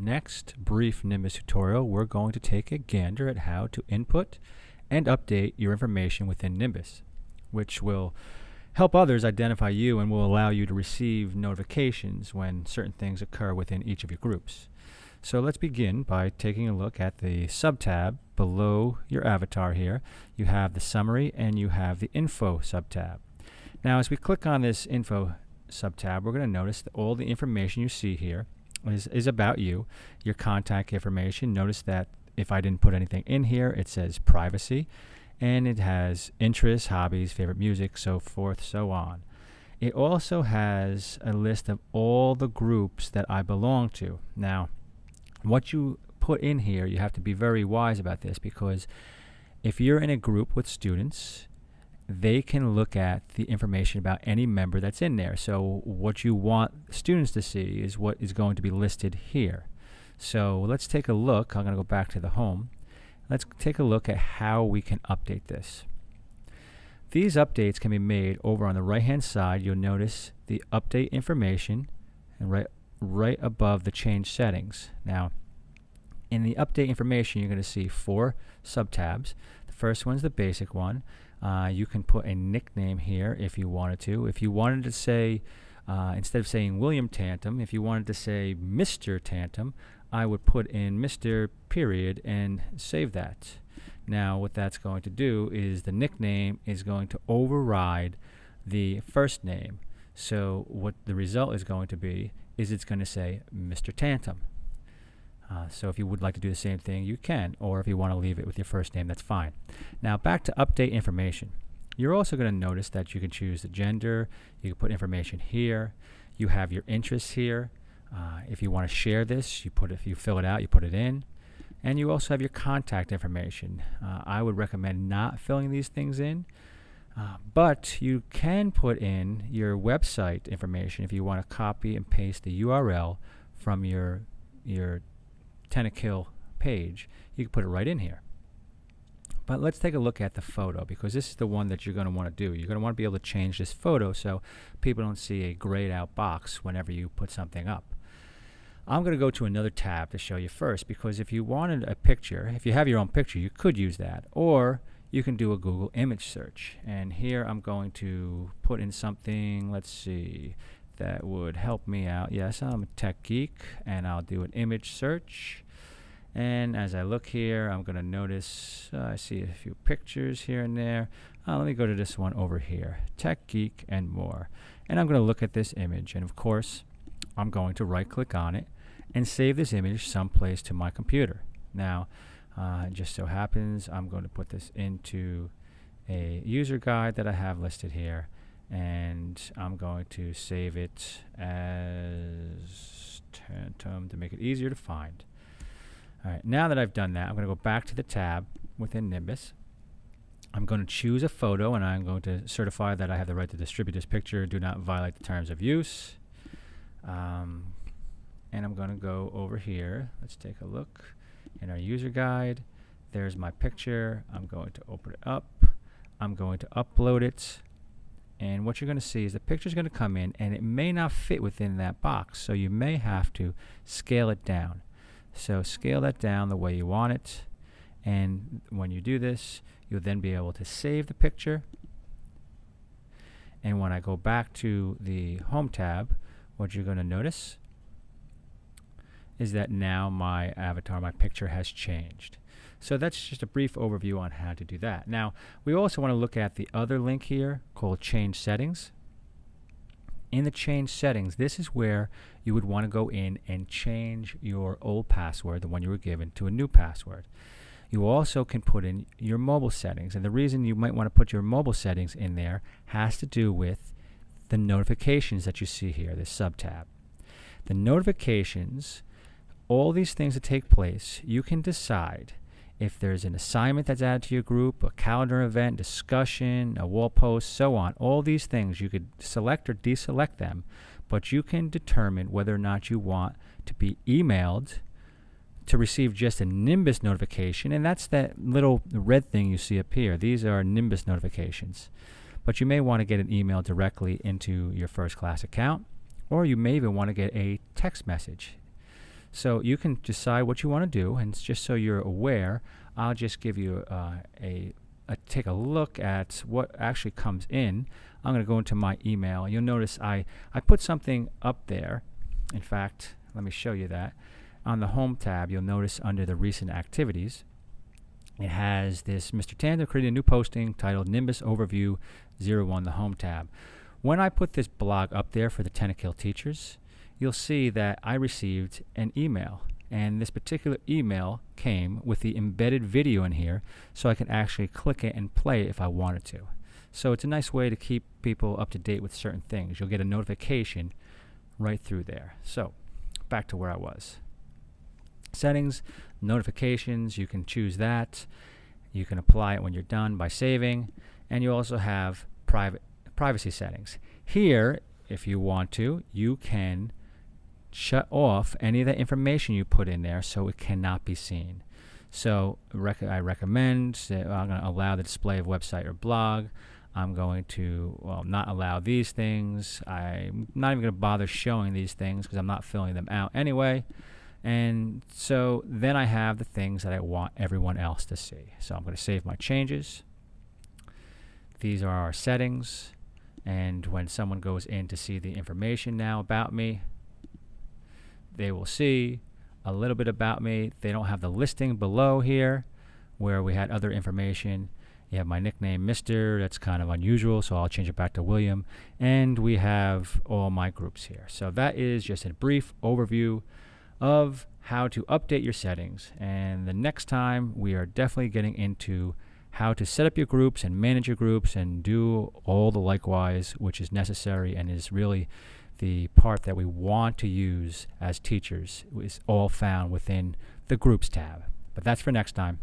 next brief Nimbus tutorial, we're going to take a gander at how to input and update your information within Nimbus, which will help others identify you and will allow you to receive notifications when certain things occur within each of your groups. So let's begin by taking a look at the sub-tab below your avatar here. You have the summary and you have the info sub-tab. Now as we click on this info sub-tab, we're going to notice that all the information you see here is about you, your contact information. Notice that if I didn't put anything in here, it says privacy, and it has interests, hobbies, favorite music, so forth, so on. It also has a list of all the groups that I belong to. Now, what you put in here, you have to be very wise about this, because if you're in a group with students, they can look at the information about any member that's in there. So what you want students to see is what is going to be listed here. So let's take a look. I'm going to go back to the home. Let's take a look at how we can update this. These updates can be made over on the right hand side. You'll notice the update information and right above the change settings. Now in the update information, you're going to see 4 sub-tabs. The first one's the basic one. You can put a nickname here if you wanted to. If you wanted to say, instead of saying William Tantum, if you wanted to say Mr. Tantum, I would put in Mr. period and save that. Now what that's going to do is the nickname is going to override the first name. So what the result is going to be is it's going to say Mr. Tantum. So if you would like to do the same thing, you can, or if you want to leave it with your first name, that's fine. Now back to update information. You're also going to notice that you can choose the gender. You can put information here. You have your interests here. If you want to share this, if you fill it out, you put it in. And you also have your contact information. I would recommend not filling these things in, but you can put in your website information if you want to copy and paste the URL from your Tennekill page. You can put it right in here. But let's take a look at the photo, because this is the one that you're going to want to do. You're going to want to be able to change this photo so people don't see a grayed out box whenever you put something up. I'm going to go to another tab to show you first, because if you wanted a picture, if you have your own picture, you could use that, or you can do a Google image search. And here I'm going to put in something, let's see, that would help me out. Yes, I'm a tech geek, and I'll do an image search. And as I look here, I'm going to notice I see a few pictures here and there. Let me go to this one over here, Tech Geek and More. And I'm going to look at this image, and of course, I'm going to right-click on it and save this image someplace to my computer. Now, it just so happens I'm going to put this into a user guide that I have listed here, and I'm going to save it as Tantum to make it easier to find. All right, now that I've done that, I'm going to go back to the tab within Nimbus. I'm going to choose a photo, and I'm going to certify that I have the right to distribute this picture, do not violate the terms of use. And I'm going to go over here. Let's take a look in our user guide. There's my picture. I'm going to open it up. I'm going to upload it. And what you're going to see is the picture is going to come in, and it may not fit within that box. So you may have to scale it down. So scale that down the way you want it. And when you do this, you'll then be able to save the picture. And when I go back to the Home tab, what you're going to notice is that now my avatar, my picture has changed. So that's just a brief overview on how to do that. Now, we also want to look at the other link here called Change Settings. In the Change Settings, this is where you would want to go in and change your old password, the one you were given, to a new password. You also can put in your mobile settings, and the reason you might want to put your mobile settings in there has to do with the notifications that you see here, this sub-tab. The notifications, all these things that take place, you can decide if there's an assignment that's added to your group, a calendar event, discussion, a wall post, so on. All these things, you could select or deselect them, but you can determine whether or not you want to be emailed to receive just a Nimbus notification, and that's that little red thing you see up here. These are Nimbus notifications. But you may want to get an email directly into your first class account, or you may even want to get a text message. So you can decide what you want to do, and just so you're aware, I'll just give you take a look at what actually comes in. I'm going to go into my email. You'll notice I put something up there. In fact, let me show you that. On the Home tab, you'll notice under the recent activities, it has this Mr. Tandem created a new posting titled Nimbus Overview 01, the Home tab. When I put this blog up there for the Tennekill teachers, you'll see that I received an email. And this particular email came with the embedded video in here, so I can actually click it and play it if I wanted to. So it's a nice way to keep people up to date with certain things. You'll get a notification right through there. So back to where I was. Settings, notifications, you can choose that. You can apply it when you're done by saving. And you also have privacy settings. Here, if you want to, you can shut off any of the information you put in there so it cannot be seen. So I recommend that I'm going to allow the display of website or blog. I'm going to not allow these things. I'm not even going to bother showing these things because I'm not filling them out anyway. And so then I have the things that I want everyone else to see. So I'm going to save my changes. These are our settings. And when someone goes in to see the information now about me, they will see a little bit about me. They don't have the listing below here where we had other information. You have my nickname, Mr. That's kind of unusual, so I'll change it back to William. And we have all my groups here. So that is just a brief overview of how to update your settings. And the next time, we are definitely getting into how to set up your groups and manage your groups and do all the likewise, which is necessary and is really the part that we want to use as teachers, is all found within the Groups tab. But that's for next time.